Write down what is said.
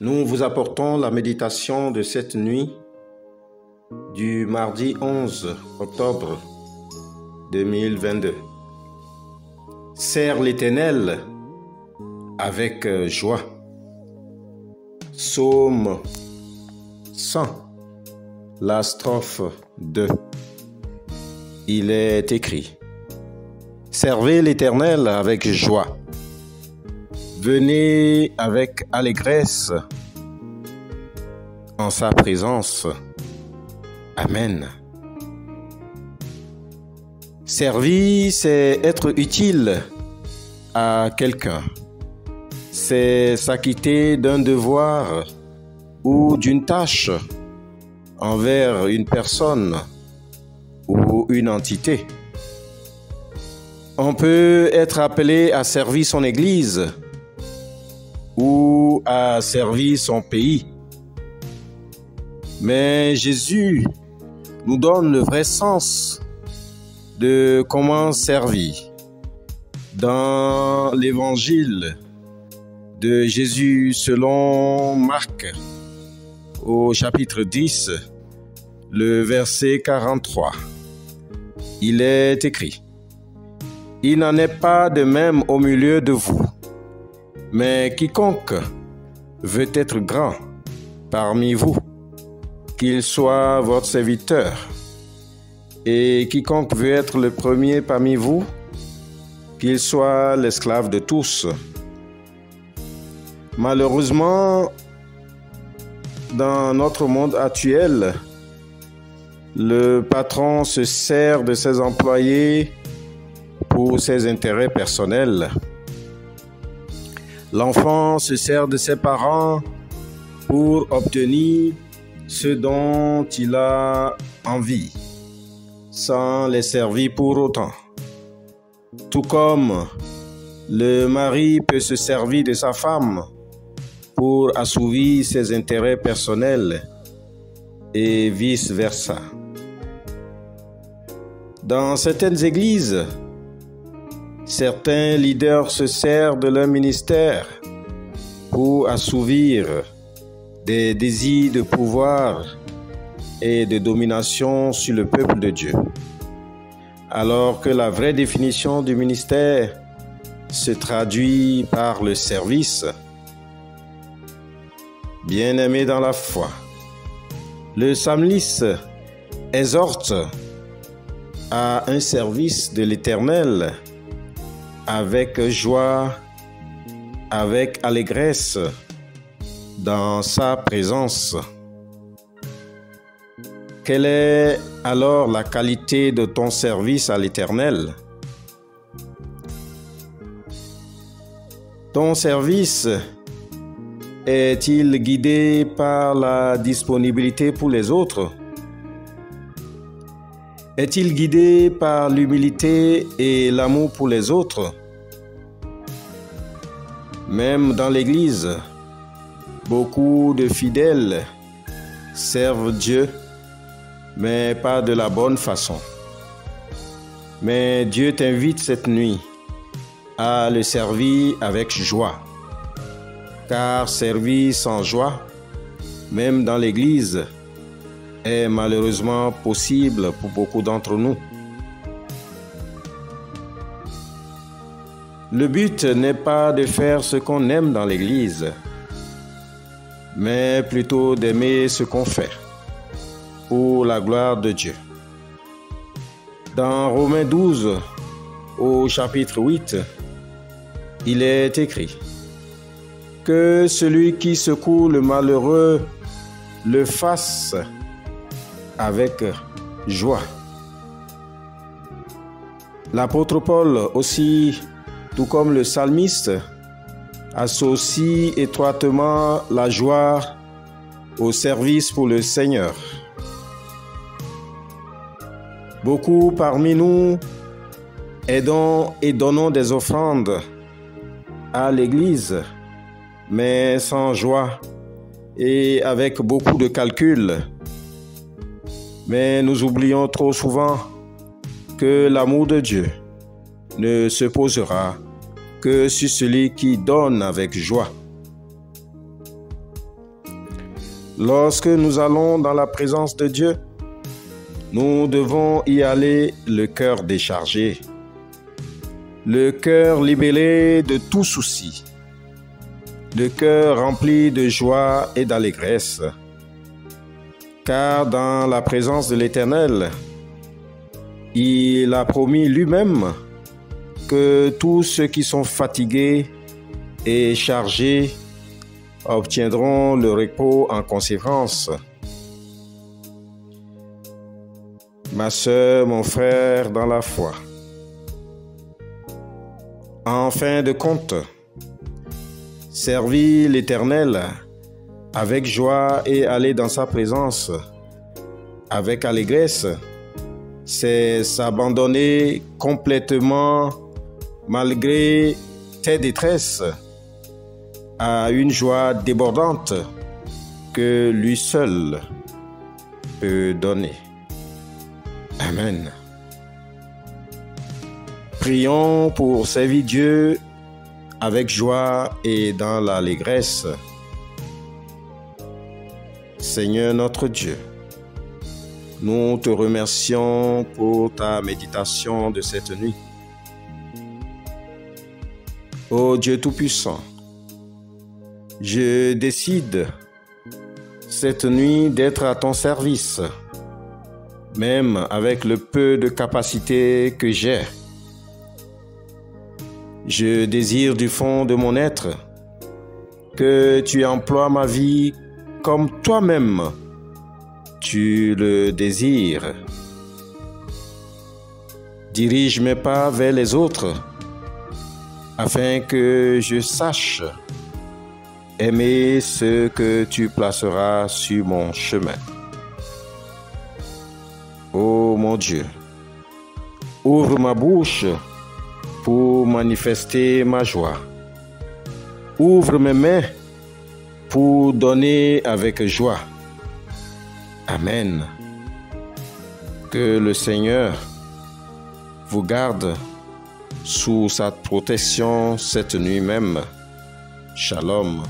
Nous vous apportons la méditation de cette nuit du mardi 11 octobre 2022. Sers l'Éternel avec joie. Psaume 100, la strophe 2. Il est écrit: Servez l'Éternel avec joie. Venez avec allégresse en sa présence. Amen. Servir, c'est être utile à quelqu'un. C'est s'acquitter d'un devoir ou d'une tâche envers une personne ou une entité. On peut être appelé à servir son Église ou à servir son pays. Mais Jésus nous donne le vrai sens de comment servir. Dans l'évangile de Jésus selon Marc, au chapitre 10, le verset 43, il est écrit: Il n'en est pas de même au milieu de vous, mais quiconque veut être grand parmi vous, qu'il soit votre serviteur, et quiconque veut être le premier parmi vous, qu'il soit l'esclave de tous. Malheureusement, dans notre monde actuel, le patron se sert de ses employés pour ses intérêts personnels. L'enfant se sert de ses parents pour obtenir ce dont il a envie, sans les servir pour autant. Tout comme le mari peut se servir de sa femme pour assouvir ses intérêts personnels et vice-versa. Dans certaines églises, certains leaders se servent de leur ministère pour assouvir des désirs de pouvoir et de domination sur le peuple de Dieu, alors que la vraie définition du ministère se traduit par le service. Bien-aimés dans la foi, le psalmiste exhorte à un service de l'Éternel avec joie, avec allégresse, dans sa présence. Quelle est alors la qualité de ton service à l'Éternel? Ton service est-il guidé par la disponibilité pour les autres? Est-il guidé par l'humilité et l'amour pour les autres? Même dans l'Église, beaucoup de fidèles servent Dieu, mais pas de la bonne façon. Mais Dieu t'invite cette nuit à le servir avec joie, car servir sans joie, même dans l'Église, est malheureusement possible pour beaucoup d'entre nous. Le but n'est pas de faire ce qu'on aime dans l'Église, mais plutôt d'aimer ce qu'on fait pour la gloire de Dieu. Dans Romains 12, au chapitre 8, il est écrit: Que celui qui secoue le malheureux le fasse avec joie. L'apôtre Paul aussi, tout comme le psalmiste, associe étroitement la joie au service pour le Seigneur. Beaucoup parmi nous aidons et donnons des offrandes à l'Église, mais sans joie et avec beaucoup de calculs. Mais nous oublions trop souvent que l'amour de Dieu ne se posera que sur celui qui donne avec joie. Lorsque nous allons dans la présence de Dieu, nous devons y aller le cœur déchargé, le cœur libéré de tout souci, le cœur rempli de joie et d'allégresse. Car dans la présence de l'Éternel, il a promis lui-même que tous ceux qui sont fatigués et chargés obtiendront le repos en conséquence. Ma sœur, mon frère dans la foi, en fin de compte, servir l'Éternel avec joie et aller dans sa présence avec allégresse, c'est s'abandonner complètement, malgré tes détresses, à une joie débordante que lui seul peut donner. Amen. Prions pour servir Dieu avec joie et dans l'allégresse. Seigneur notre Dieu, nous te remercions pour ta méditation de cette nuit. Ô Dieu Tout-Puissant, je décide cette nuit d'être à ton service, même avec le peu de capacité que j'ai. Je désire du fond de mon être que tu emploies ma vie comme toi-même tu le désires. Dirige mes pas vers les autres afin que je sache aimer ceux que tu placeras sur mon chemin. Ô mon Dieu, ouvre ma bouche pour manifester ma joie. Ouvre mes mains pour donner avec joie. Amen. Que le Seigneur vous garde sous sa protection cette nuit même. Shalom.